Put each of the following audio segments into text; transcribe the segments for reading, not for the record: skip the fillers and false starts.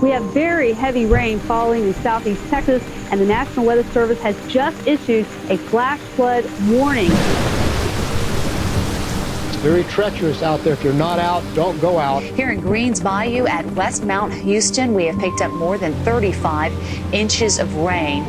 We have very heavy rain falling in southeast Texas, and the National Weather Service has just issued a flash flood warning. It's very treacherous out there. If you're not out, don't go out. Here in Greens Bayou at West Mount Houston, we have picked up more than 35 inches of rain.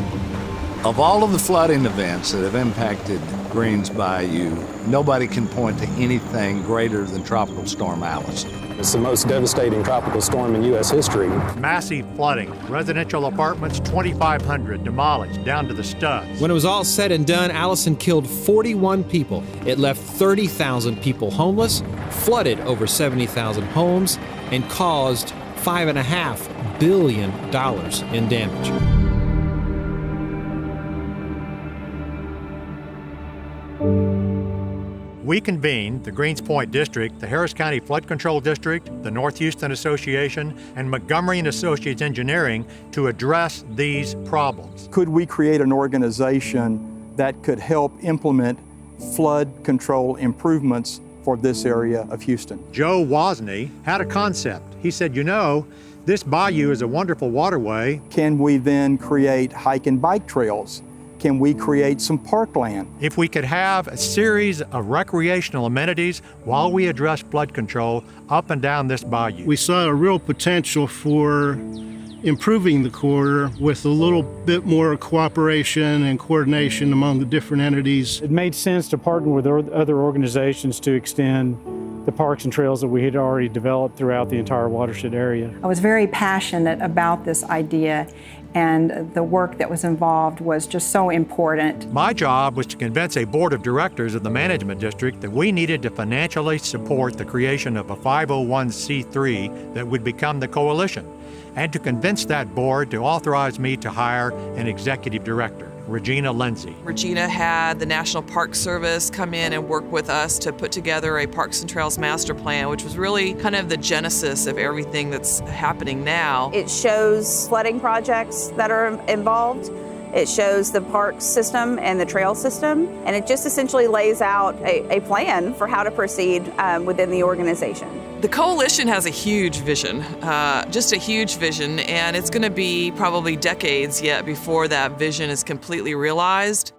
Of all of the flooding events that have impacted Greens Bayou, nobody can point to anything greater than Tropical Storm Allison. It's the most devastating tropical storm in U.S. history. Massive flooding, residential apartments, 2,500 demolished down to the studs. When it was all said and done, Allison killed 41 people. It left 30,000 people homeless, flooded over 70,000 homes, and caused $5.5 billion in damage. We convened the Greens Point District, the Harris County Flood Control District, the North Houston Association, and Montgomery & Associates Engineering to address these problems. Could we create an organization that could help implement flood control improvements for this area of Houston? Joe Wozni had a concept. He said, you know, this bayou is a wonderful waterway. Can we then create hike and bike trails? Can we create some parkland? If we could have a series of recreational amenities while we address flood control up and down this bayou. We saw a real potential for improving the corridor with a little bit more cooperation and coordination among the different entities. It made sense to partner with other organizations to extend the parks and trails that we had already developed throughout the entire watershed area. I was very passionate about this idea, and the work that was involved was just so important. My job was to convince a board of directors of the management district that we needed to financially support the creation of a 501c3 that would become the coalition, and to convince that board to authorize me to hire an executive director, Regina Lindsay. Regina had the National Park Service come in and work with us to put together a Parks and Trails master plan, which was really kind of the genesis of everything that's happening now. It shows flooding projects that are involved. It shows the park system and the trail system, and it just essentially lays out a plan for how to proceed within the organization. The coalition has a huge vision, just a huge vision, and it's going to be probably decades yet before that vision is completely realized.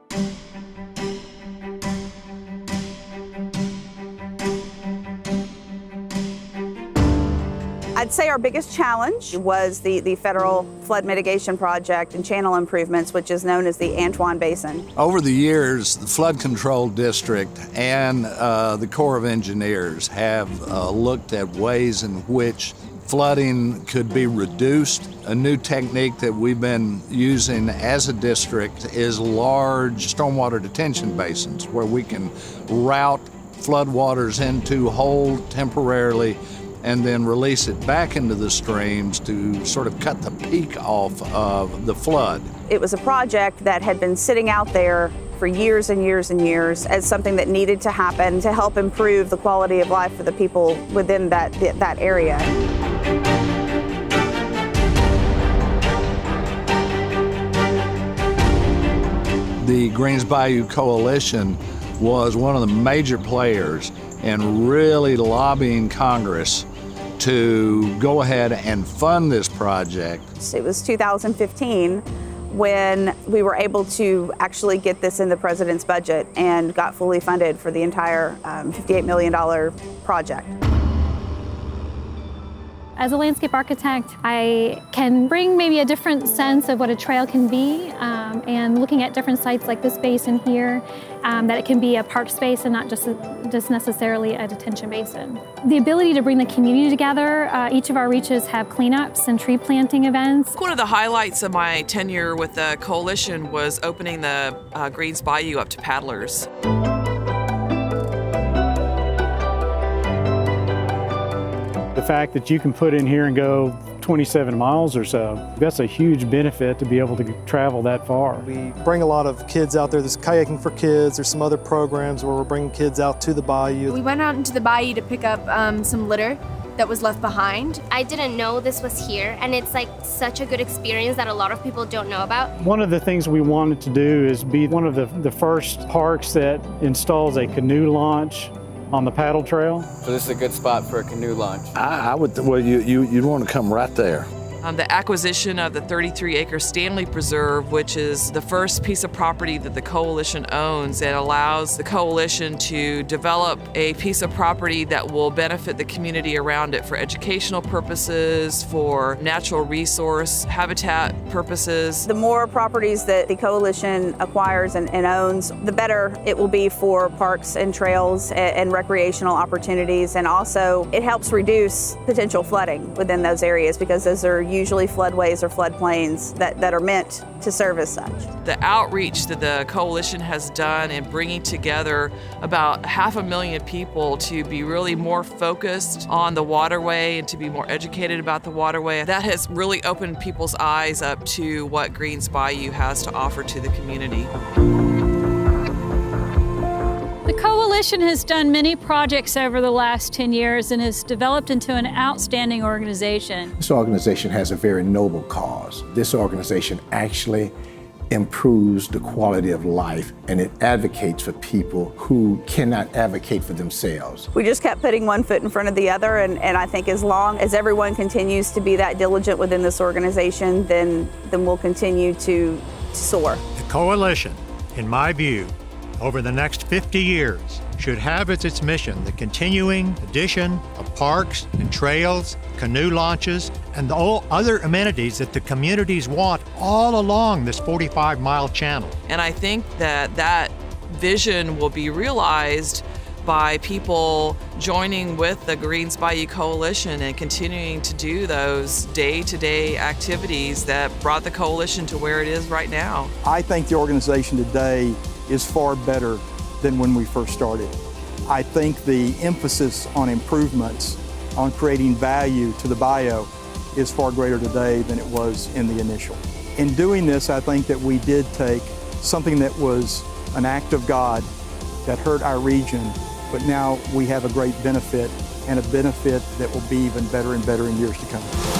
I'd say our biggest challenge was the federal flood mitigation project and channel improvements, which is known as the Antoine Basin. Over the years, the Flood Control District and the Corps of Engineers have looked at ways in which flooding could be reduced. A new technique that we've been using as a district is large stormwater detention basins, where we can route floodwaters into, hold temporarily, and then release it back into the streams to sort of cut the peak off of the flood. It was a project that had been sitting out there for years and years and years as something that needed to happen to help improve the quality of life for the people within that area. The Greens Bayou Coalition was one of the major players in really lobbying Congress to go ahead and fund this project. It was 2015 when we were able to actually get this in the president's budget and got fully funded for the entire $58 million project. As a landscape architect, I can bring maybe a different sense of what a trail can be, and looking at different sites like this basin here, that it can be a park space and not just necessarily a detention basin. The ability to bring the community together, each of our reaches have cleanups and tree planting events. One of the highlights of my tenure with the coalition was opening the Greens Bayou up to paddlers. The fact that you can put in here and go 27 miles or so, that's a huge benefit to be able to travel that far. We bring a lot of kids out there. There's kayaking for kids. There's some other programs where we're bringing kids out to the bayou. We went out into the bayou to pick up some litter that was left behind. I didn't know this was here, and it's like such a good experience that a lot of people don't know about. One of the things we wanted to do is be one of the first parks that installs a canoe launch on the paddle trail. So this is a good spot for a canoe launch. Well, you'd want to come right there. The acquisition of the 33-acre Stanley Preserve, which is the first piece of property that the coalition owns, and allows the coalition to develop a piece of property that will benefit the community around it for educational purposes, for natural resource habitat purposes. The more properties that the coalition acquires and owns, the better it will be for parks and trails and recreational opportunities, and also it helps reduce potential flooding within those areas, because those are usually floodways or floodplains that are meant to serve as such. The outreach that the coalition has done in bringing together about 500,000 people to be really more focused on the waterway and to be more educated about the waterway, that has really opened people's eyes up to what Greens Bayou has to offer to the community. The coalition has done many projects over the last 10 years and has developed into an outstanding organization. This organization has a very noble cause. This organization actually improves the quality of life, and it advocates for people who cannot advocate for themselves. We just kept putting one foot in front of the other, and I think as long as everyone continues to be that diligent within this organization, then we'll continue to soar. The coalition, in my view, over the next 50 years, should have as its mission the continuing addition of parks and trails, canoe launches, and all other amenities that the communities want all along this 45-mile channel. And I think that vision will be realized by people joining with the Greens Bayou Coalition and continuing to do those day-to-day activities that brought the coalition to where it is right now. I think the organization today is far better than when we first started. I think the emphasis on improvements, on creating value to the bayou, is far greater today than it was in the initial. In doing this, I think that we did take something that was an act of God that hurt our region, but now we have a great benefit, and a benefit that will be even better and better in years to come.